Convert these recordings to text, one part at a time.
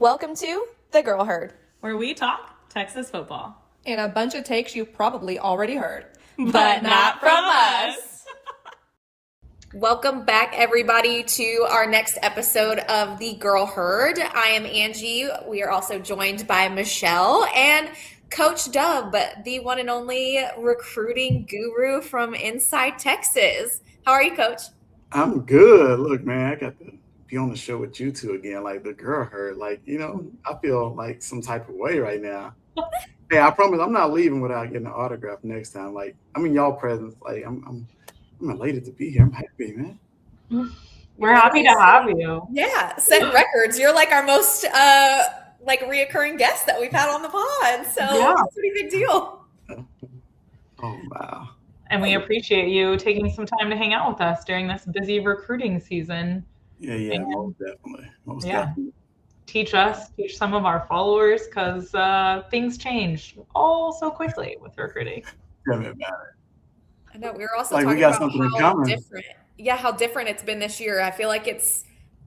Welcome to The Girl Herd, where we talk Texas football. and a bunch of takes you've probably already heard. But not from us. Welcome back, everybody, to our next episode of The Girl Herd. I am Angie. We are also joined by Michelle and Coach Dub, the one and only recruiting guru from inside Texas. How are you, Coach? I'm good. Look, man, I got to be on the show with you two again, like the girl herd. I feel like some type of way right now. Hey, I promise I'm not leaving without getting an autograph next time. Like, I'm in y'all presence. Like, I'm elated to be here. I'm happy, man. We're happy to have you. Yeah, setting records. You're like our most reoccurring guest that we've had on the pod. So Yeah. It's a pretty big deal. Oh, wow. And we appreciate you taking some time to hang out with us during this busy recruiting season. Yeah, most definitely. Most definitely. Teach some of our followers, because things change all so quickly with recruiting. Tell me about it. I know. We were also Like, we talking got about something in how common. different. Yeah, how different it's been this year. I feel like it's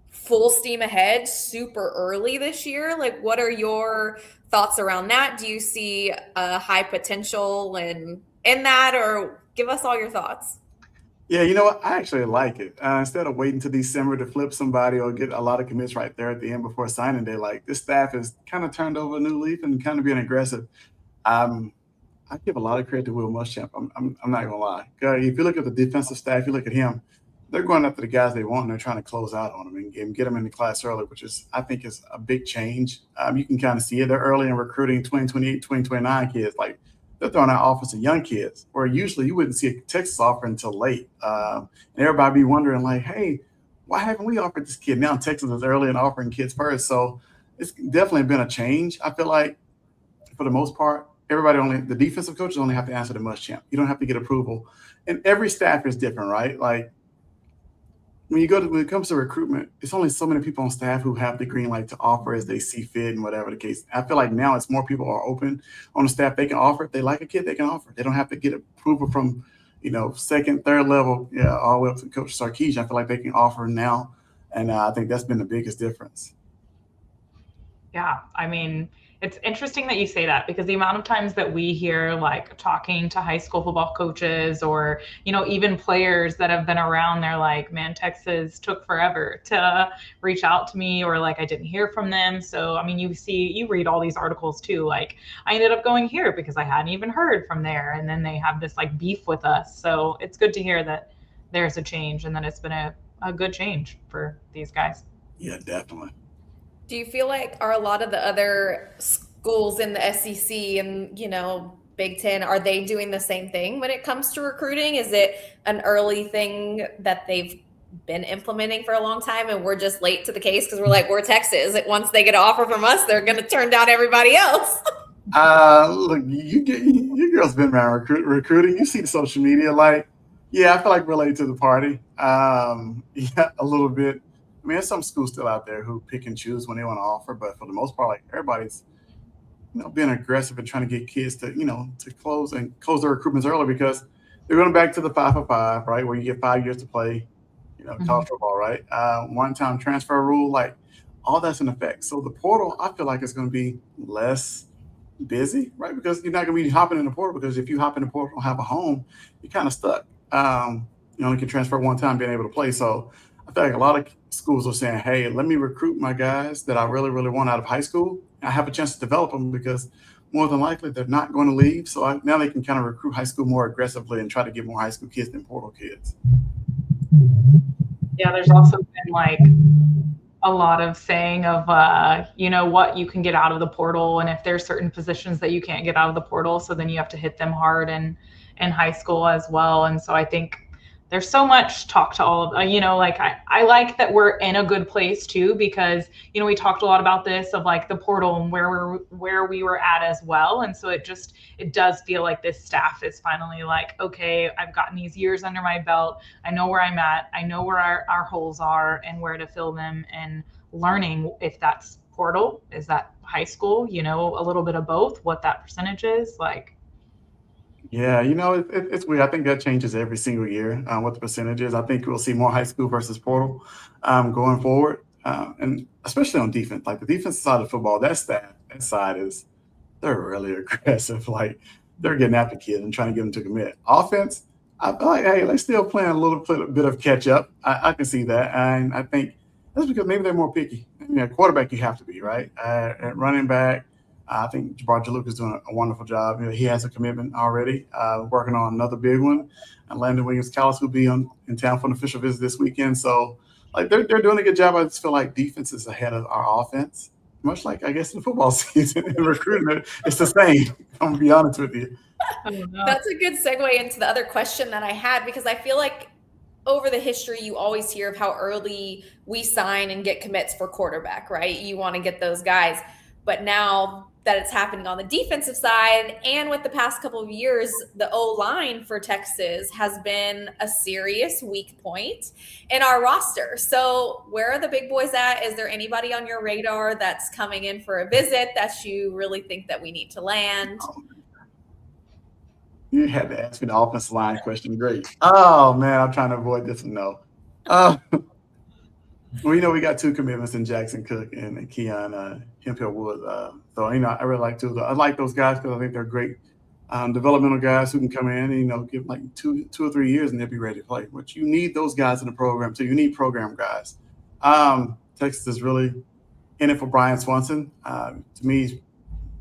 full steam ahead, super early this year. Like, what are your thoughts around that? Do you see a high potential in that, or give us all your thoughts? Yeah, you know what? I actually like it. Instead of waiting to December to flip somebody or get a lot of commits right there at the end before signing day, like this staff has kind of turned over a new leaf and kind of being aggressive. I give a lot of credit to Will Muschamp. I'm not gonna lie. If you look at the defensive staff, you look at him, they're going after the guys they want and they're trying to close out on them and get them in the class early, which I think is a big change. You can kind of see it. They're early in recruiting 2028, 2029 kids. Like, they're throwing out offers to young kids, where usually you wouldn't see a Texas offer until late. And everybody be wondering, like, hey, why haven't we offered this kid? Now Texas is early in offering kids first. So it's definitely been a change. I feel like, for the most part, the defensive coaches only have to answer to Muschamp. You don't have to get approval. And every staff is different, right? Like, when it comes to recruitment, it's only so many people on staff who have the green light to offer as they see fit and whatever the case. I feel like now it's more people are open on the staff. They can offer. If they like a kid, they can offer. They don't have to get approval from, second, third level, all the way up to Coach Sarkisian. I feel like they can offer now. And I think that's been the biggest difference. Yeah, I mean, it's interesting that you say that, because the amount of times that we hear, like, talking to high school football coaches or, even players that have been around, they're like, man, Texas took forever to reach out to me, or like I didn't hear from them. So, I mean, you read all these articles too, like, I ended up going here because I hadn't even heard from there. And then they have this like beef with us. So it's good to hear that there's a change and that it's been a good change for these guys. Yeah, definitely. Do you feel like are a lot of the other schools in the SEC and, Big Ten, are they doing the same thing when it comes to recruiting? Is it an early thing that they've been implementing for a long time and we're just late to the case because we're Texas? Once they get an offer from us, they're going to turn down everybody else. Look, you girls been around recruiting. You see the social media. Like, yeah, I feel like we're late to the party. Yeah, a little bit. I mean, there's some schools still out there who pick and choose when they want to offer, but for the most part, like, everybody's, being aggressive and trying to get kids to, to close their recruitments early, because they're going back to the 5-for-5, right, where you get 5 years to play, college football, right? One-time transfer rule, like, all that's in effect. So the portal, I feel like it's going to be less busy, right? Because you're not going to be hopping in the portal, because if you hop in the portal and have a home, you're kind of stuck. You only can transfer one time being able to play. So I feel like a lot of schools are saying, hey, let me recruit my guys that I really, really want out of high school. I have a chance to develop them, because more than likely they're not going to leave. So now they can kind of recruit high school more aggressively and try to get more high school kids than portal kids. Yeah, there's also been like a lot of saying of, what you can get out of the portal, and if there's certain positions that you can't get out of the portal, so then you have to hit them hard in high school as well. And so I think there's so much talk to all of, I like that we're in a good place too, because, we talked a lot about this of like the portal and where we were at as well. And so it does feel like this staff is finally like, okay, I've gotten these years under my belt. I know where I'm at. I know where our holes are and where to fill them, and learning if that's portal, is that high school, a little bit of both, what that percentage is like. Yeah, it's weird. I think that changes every single year, what the percentage is. I think we'll see more high school versus portal going forward. and especially on defense, like the defensive side of football, that side they're really aggressive. Like they're getting after kids and trying to get them to commit. Offense, I feel like, hey, they're still playing a little bit of catch up. I can see that, and I think that's because maybe they're more picky. I mean, at quarterback, you have to be right. At running back, I think Jabbar Jaluk is doing a wonderful job. He has a commitment already, working on another big one. And Landon Williams-Callis will be in town for an official visit this weekend. So, like, they're doing a good job. I just feel like defense is ahead of our offense, much like, I guess, in the football season. In recruitment, it's the same. I'm going to be honest with you. That's a good segue into the other question that I had, because I feel like over the history, you always hear of how early we sign and get commits for quarterback, right? You want to get those guys. But now that it's happening on the defensive side, and with the past couple of years, the O-line for Texas has been a serious weak point in our roster. So where are the big boys at? Is there anybody on your radar that's coming in for a visit that you really think that we need to land? You had to ask me the offensive line question. Great. Oh, man, I'm trying to avoid this one. No. Well, we got two commitments in Jackson Cook and Keon Hemphill Wood. So, I really like two. I like those guys because I think they're great developmental guys who can come in and, give like two or 3 years and they'll be ready to play. But you need those guys in the program too. You need program guys. Texas is really in it for Brian Swanson. To me, he's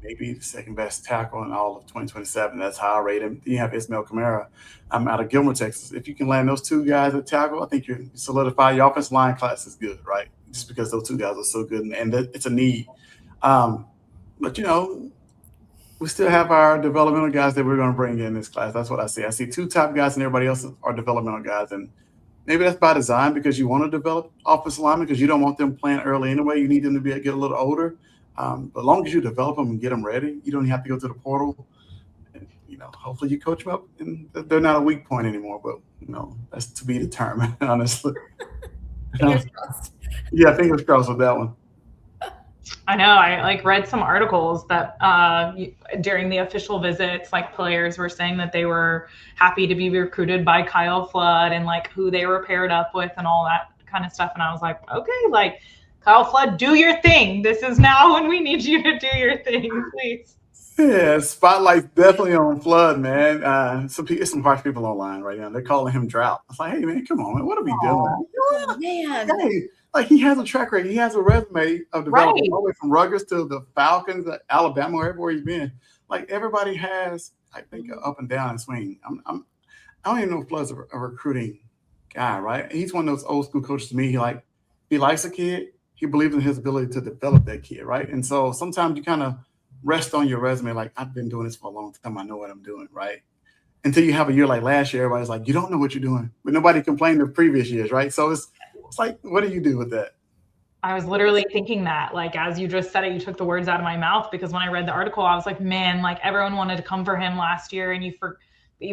maybe the second best tackle in all of 2027. That's how I rate him. You have Ismail Kamara. I'm out of Gilmer, Texas. If you can land those two guys at tackle, I think you solidify your offensive line class is good, right? Just because those two guys are so good, and it's a need. But we still have our developmental guys that we're going to bring in this class. That's what I see. I see two top guys, and everybody else are developmental guys, and maybe that's by design because you want to develop offensive linemen because you don't want them playing early anyway. You need them to get a little older. But as long as you develop them and get them ready, you don't have to go to the portal. And, hopefully you coach them up, and they're not a weak point anymore. But that's to be determined, honestly. Fingers crossed. Yeah, fingers crossed with that one. I know. I read some articles that during the official visits, players were saying that they were happy to be recruited by Kyle Flood and who they were paired up with and all that kind of stuff. And I was like, okay, Kyle Flood, do your thing. This is now when we need you to do your thing, please. Yeah, spotlight's definitely on Flood, man. Some harsh people online right now. They're calling him Drought. I was like, hey, man, come on, man. What are we doing? Oh, man. Hey, he has a track record. He has a resume of developing all the way from Rutgers to the Falcons, Alabama, everywhere he's been. Everybody has, I think, an up and down and swing. I don't even know if Flood's a recruiting guy, right? He's one of those old school coaches to me. He likes a kid. He believes in his ability to develop that kid, right? And so sometimes you kind of rest on your resume, I've been doing this for a long time. I know what I'm doing, right? Until you have a year like last year, everybody's like, you don't know what you're doing. But nobody complained of previous years, right? So it's what do you do with that? I was literally thinking that, as you just said it, you took the words out of my mouth, because when I read the article, I was like, man, everyone wanted to come for him last year, and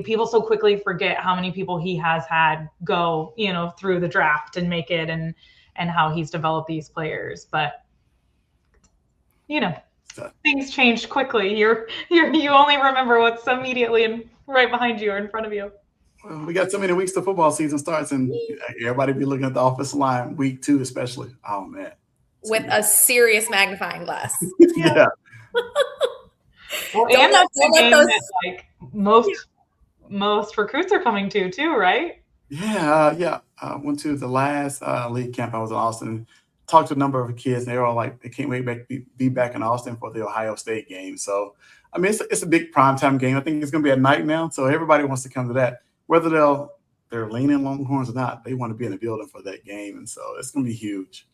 people so quickly forget how many people he has had go, through the draft and make it, and how he's developed these players. But, things changed quickly. You only remember what's immediately right behind you or in front of you. Well, we got so many weeks till football season starts, and everybody be looking at the offensive line week 2 especially. Oh, man. With a serious magnifying glass. Yeah. Well, and that's the game that most recruits are coming to too, right? Yeah. I went to the last league camp. I was in Austin. Talked to a number of kids, and they were all like, they can't wait to be back in Austin for the Ohio State game. So, I mean, it's a big primetime game. I think it's going to be at night now, so everybody wants to come to that. Whether they're leaning Longhorns or not, they want to be in the building for that game, and so it's going to be huge.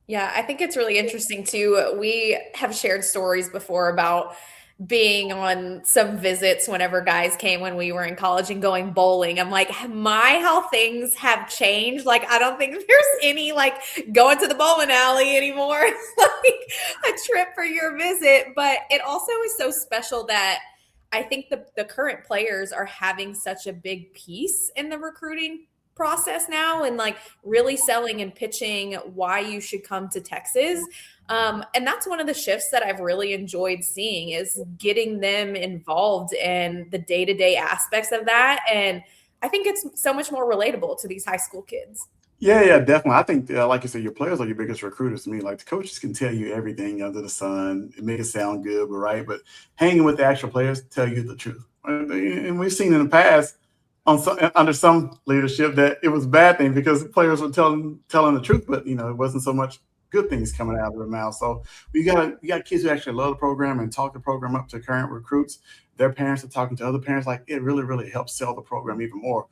Yeah, I think it's really interesting too. We have shared stories before about being on some visits whenever guys came when we were in college and going bowling. I'm like, how things have changed. I don't think there's any going to the bowling alley anymore. A trip for your visit. But it also is so special that I think the current players are having such a big piece in the recruiting process now, and really selling and pitching why you should come to Texas. And that's one of the shifts that I've really enjoyed seeing, is getting them involved in the day-to-day aspects of that. And I think it's so much more relatable to these high school kids. Yeah, definitely. I think, like you said, your players are your biggest recruiters to me. Like the coaches can tell you everything under the sun and make it sound good, but right. But hanging with the actual players tell you the truth. And we've seen in the past under some leadership that it was a bad thing because the players were telling the truth, but it wasn't so much good things coming out of their mouth. So you got kids who actually love the program and talk the program up to current recruits. Their parents are talking to other parents. Like it really, really helps sell the program even more.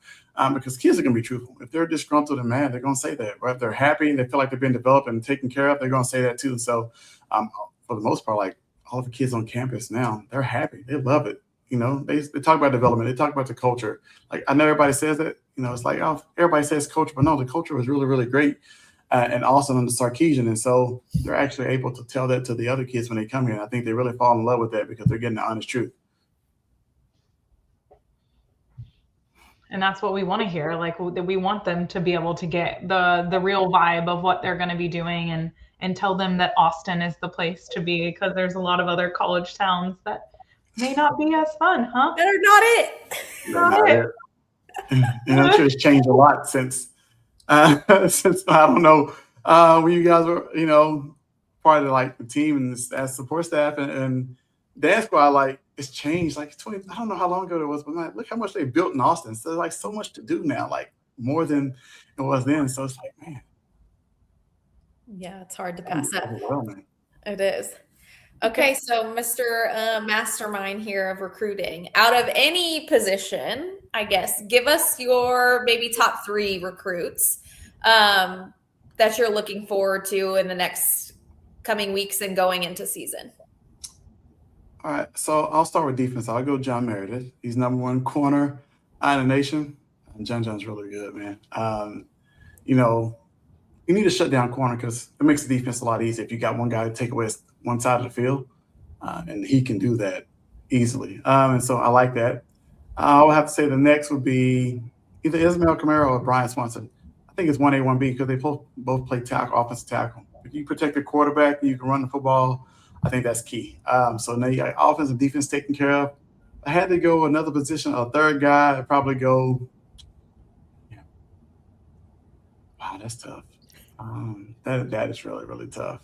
Because kids are going to be truthful. If they're disgruntled and mad, they're going to say that. Right? If they're happy and they feel like they've been developed and taken care of, they're going to say that too. So, for the most part, like all the kids on campus now, they're happy. They love it. They talk about development. They talk about the culture. Like I know everybody says that. It's like, oh, everybody says culture, but no, the culture was really, really great and awesome under Sarkeesian. And so they're actually able to tell that to the other kids when they come here. And I think they really fall in love with that because they're getting the honest truth. And that's what we want to hear. Like we want them to be able to get the real vibe of what they're going to be doing and tell them that Austin is the place to be because there's a lot of other college towns that may not be as fun, huh? That are not it. Not it. And I'm sure it's changed a lot since I don't know when you guys were part of like the team and the support staff and dance squad. Like it's changed like 20. I don't know how long ago it was, but like, look how much they built in Austin. So there's like so much to do now, like more than it was then. So it's like, man, yeah, it's hard to pass up. overwhelming. It is. Okay, so Mr. Mastermind here of recruiting, out of any position, I guess, give us your maybe top 3 recruits that you're looking forward to in the next coming weeks and going into season. All right, so I'll start with defense. I'll go John Meredith. He's number 1 corner in the nation. And John's really good, man. You need to shut down corner because it makes the defense a lot easier if you got one guy to take away one side of the field, and he can do that easily. And so I like that. I would have to say the next would be either Ismael Camaro or Brian Swanson. I think it's 1A, 1B because they both play tackle, offensive tackle. If you protect the quarterback and you can run the football, I think that's key. So now you got offense and defense taken care of. I had to go another position, a third guy. I'd probably go. Yeah. Wow, that's tough. That is really, really tough.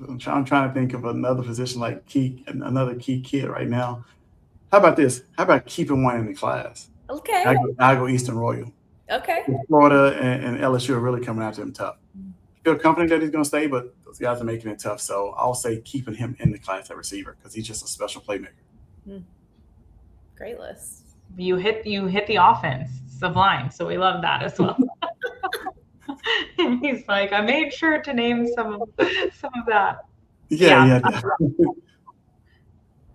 I'm trying to think of another position like another key kid right now. How about this? How about keeping one in the class? Okay. I go Eastern Royal. Okay. Florida and LSU are really coming after him tough. I feel confident that he's going to stay, but those guys are making it tough. So I'll say keeping him in the class at receiver because he's just a special playmaker. Great list. You hit the offense sublime, so we love that as well. And he's like, I made sure to name some of that. Yeah.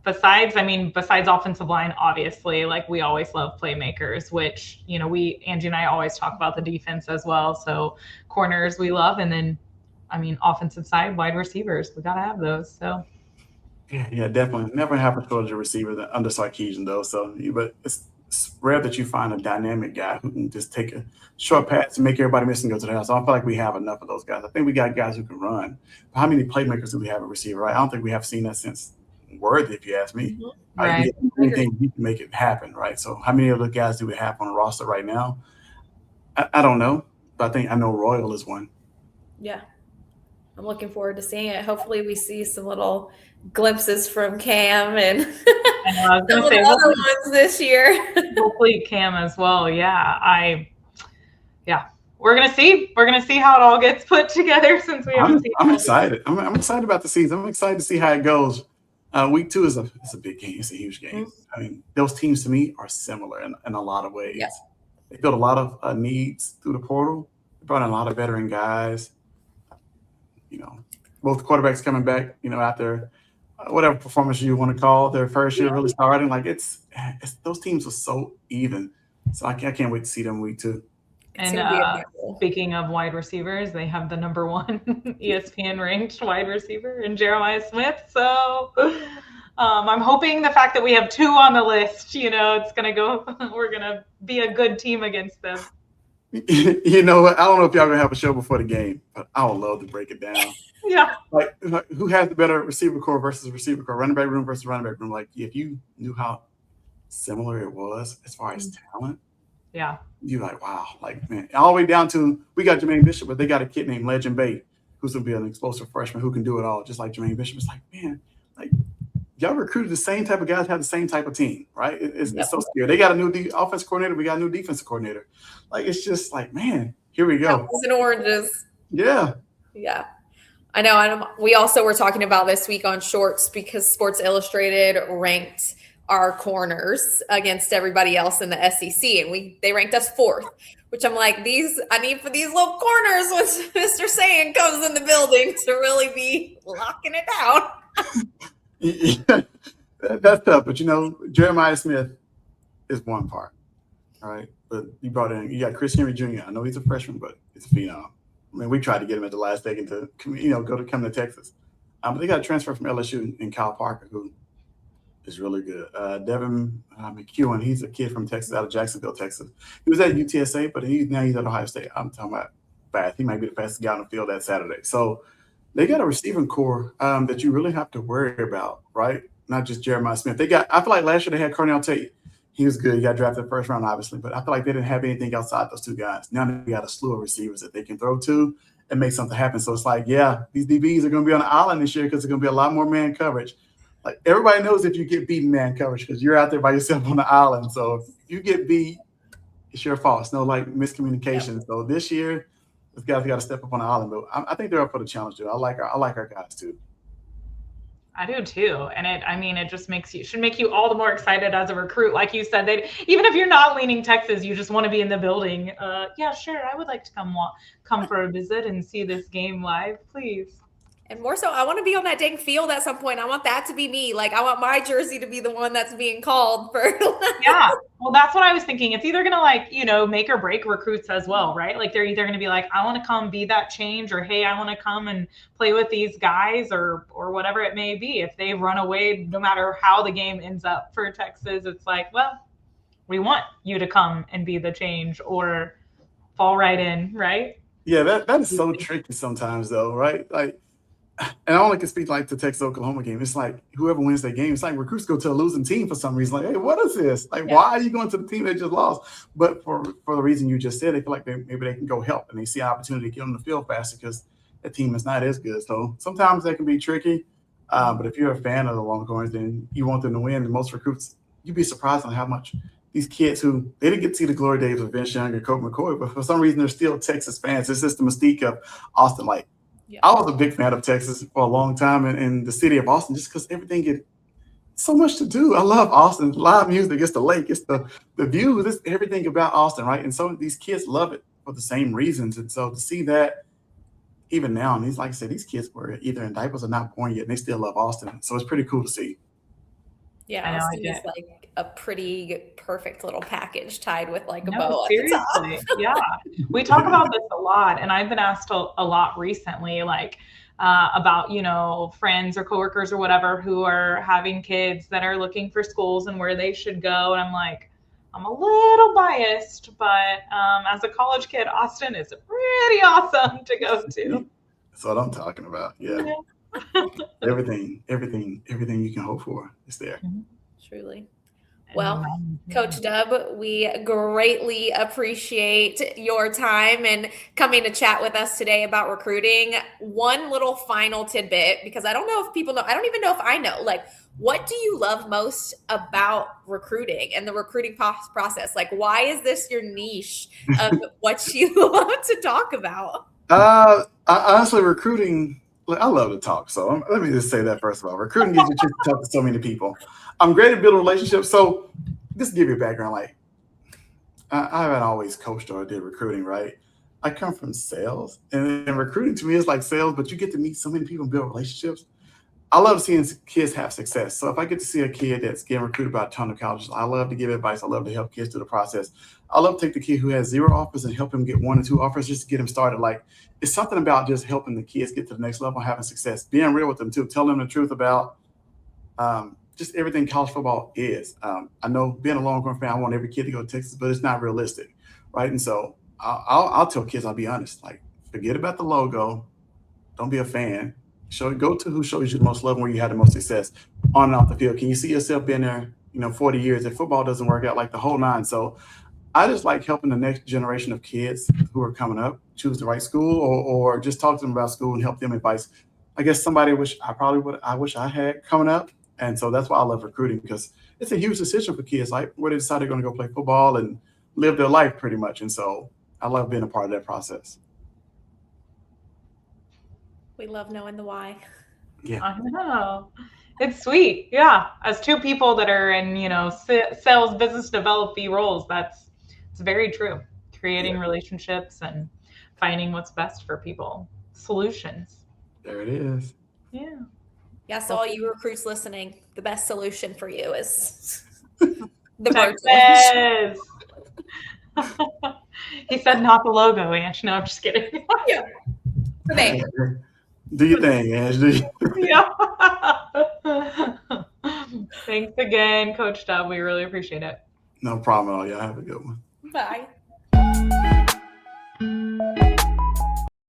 Besides offensive line, obviously, like we always love playmakers, which, Angie and I always talk about the defense as well. So corners we love. And then, offensive side, wide receivers, we got to have those. So. Yeah, definitely. Never have a shortage of receiver under Sarkeesian though. So, but it's rare that you find a dynamic guy who can just take a short pass and make everybody miss and go to the house. I don't feel like we have enough of those guys. I think we got guys who can run. But how many playmakers do we have at receiver, right? I don't think we have seen that since Worthy, if you ask me. Mm-hmm. Right. Anything you can make it happen, right? So how many of the guys do we have on the roster right now? I don't know, but I know Royal is one. Yeah. I'm looking forward to seeing it. Hopefully we see some little glimpses from Cam and some of the other ones this year. Hopefully Cam as well. Yeah. We're gonna see how it all gets put together since we haven't seen. I'm excited. I'm excited about the season. I'm excited to see how it goes. Week 2 is a big game. It's a huge game. Mm-hmm. Those teams to me are similar in a lot of ways. Yeah. They filled a lot of needs through the portal. They brought in a lot of veteran guys. Both quarterbacks coming back, after whatever performance you want to call their first year really starting. Like it's those teams are so even. So I can't wait to see them week 2. And speaking of wide receivers, they have the number 1 ESPN ranked wide receiver in Jeremiah Smith. So I'm hoping the fact that we have 2 on the list, it's going to go, we're going to be a good team against them. You know what? I don't know if y'all going to have a show before the game, but I would love to break it down. Yeah. Like who has the better receiver core versus receiver core, running back room versus running back room? Like if you knew how similar it was as far as talent, Yeah. You're like, wow, like, man, all the way down to, we got Jermaine Bishop, but they got a kid named Legend Bay who's going to be an explosive freshman who can do it all, just like Jermaine Bishop. It's like, man, like, y'all recruited the same type of guys, have the same type of team, right? It's so scary. They got a new offensive coordinator. We got a new defensive coordinator. Like, it's just like, man, here we go. Apples and oranges. Yeah. Yeah. I know. We also were talking about this week on Shorts because Sports Illustrated ranked our corners against everybody else in the SEC, and they ranked us 4th. Which I'm like, I need for these little corners when Mr. Sand comes in the building to really be locking it down. Yeah, that's tough. But, Jeremiah Smith is one part. All right. But you got Chris Henry Jr. I know he's a freshman, but it's a phenom. I mean, we tried to get him at the last second to, come to Texas. But they got a transfer from LSU in Kyle Parker, who is really good. Devin McEwen, he's a kid from Texas, out of Jacksonville, Texas. He was at UTSA, but now he's at Ohio State. I'm talking about fast. He might be the fastest guy on the field that Saturday. So they got a receiving core that you really have to worry about, right? Not just Jeremiah Smith. I feel like last year they had Cornell Tate. He was good. He got drafted first round, obviously, but I feel like they didn't have anything outside those two guys. Now they got a slew of receivers that they can throw to and make something happen. So it's like, yeah, these DBs are going to be on the island this year because there's going to be a lot more man coverage. Like, everybody knows if you get beat in man coverage because you're out there by yourself on the island. So if you get beat, it's your fault. It's no miscommunication. Yep. So this year, these guys got to step up on the island. But I think they're up for the challenge, dude. I like our guys too. I do too. And it just should make you all the more excited as a recruit. Like you said, even if you're not leaning Texas, you just want to be in the building. Yeah, sure. I would like to come for a visit and see this game live, please. And more so, I want to be on that dang field at some point. I want that to be me. Like, I want my jersey to be the one that's being called for. Yeah. Well, that's what I was thinking. It's either going to make or break recruits as well, right? Like, they're either going to be like, I want to come be that change, or, hey, I want to come and play with these guys, or whatever it may be. If they run away, no matter how the game ends up for Texas, it's like, well, we want you to come and be the change or fall right in, right? Yeah, that is so tricky sometimes, though, right? Like, and I only can speak like the Texas-Oklahoma game. It's like whoever wins that game, it's like recruits go to a losing team for some reason. Like, hey, what is this? Like, why are you going to the team that just lost? But for the reason you just said, they feel like maybe they can go help, and they see an opportunity to get on the field faster because the team is not as good. So sometimes that can be tricky. But if you're a fan of the Longhorns, then you want them to win. And most recruits, you'd be surprised on how much these kids who they didn't get to see the glory days of Vince Young and Colt McCoy, but for some reason they're still Texas fans. It's just the mystique of Austin. Like, yeah. I was a big fan of Texas for a long time in the city of Austin just because everything gets so much to do. I love Austin. Live music, it's the lake, it's the views, it's everything about Austin, right? And so these kids love it for the same reasons. And so to see that even now, and like I said, these kids were either in diapers or not born yet, and they still love Austin. So it's pretty cool to see. Yeah, Austin is like a pretty perfect little package tied with like a bow. Seriously. Yeah. We talk about this a lot, and I've been asked a lot recently, like about, friends or coworkers or whatever who are having kids that are looking for schools and where they should go. And I'm like, I'm a little biased, but as a college kid, Austin is pretty awesome to go to. That's what I'm talking about. Yeah. everything you can hope for is there. Truly. Well, Coach Dub, we greatly appreciate your time and coming to chat with us today about recruiting. One little final tidbit, because I don't know if people know, I don't even know if I know, like, what do you love most about recruiting and the recruiting process? Like, why is this your niche of what you love to talk about? Honestly, recruiting, I love to talk. So let me just say that first of all. Recruiting gives you a chance to talk to so many people. I'm great at building relationships. So just to give you a background, like I haven't always coached or did recruiting, right? I come from sales, and recruiting to me is like sales, but you get to meet so many people and build relationships. I love seeing kids have success. So if I get to see a kid that's getting recruited by a ton of colleges, I love to give advice. I love to help kids through the process. I love to take the kid who has 0 offers and help him get 1 or 2 offers just to get him started. Like, it's something about just helping the kids get to the next level, having success, being real with them too, telling them the truth about just everything college football is. I know being a Longhorn fan, I want every kid to go to Texas, but it's not realistic, right? And so I'll tell kids, I'll be honest, like, forget about the logo. Don't be a fan. Go to who shows you the most love and where you had the most success on and off the field. Can you see yourself being there, 40 years if football doesn't work out, like the whole 9? So I just like helping the next generation of kids who are coming up choose the right school, or just talk to them about school and help them advice. I guess somebody I wish I had coming up. And so that's why I love recruiting, because it's a huge decision for kids, like where they decide they're going to go play football and live their life pretty much. And so I love being a part of that process. We love knowing the why. Yeah. I know. It's sweet. Yeah. As two people that are in, sales, business development roles, it's very true. Creating relationships and finding what's best for people. Solutions. There it is. Yeah. Yeah, so all you recruits listening, the best solution for you is the Texas. He said not the logo, Ange. No, I'm just kidding. Yeah. Okay. Do your thing, Angie. Yeah. Thanks again, Coach Dub. We really appreciate it. No problem at all. Y'all have a good one. Bye.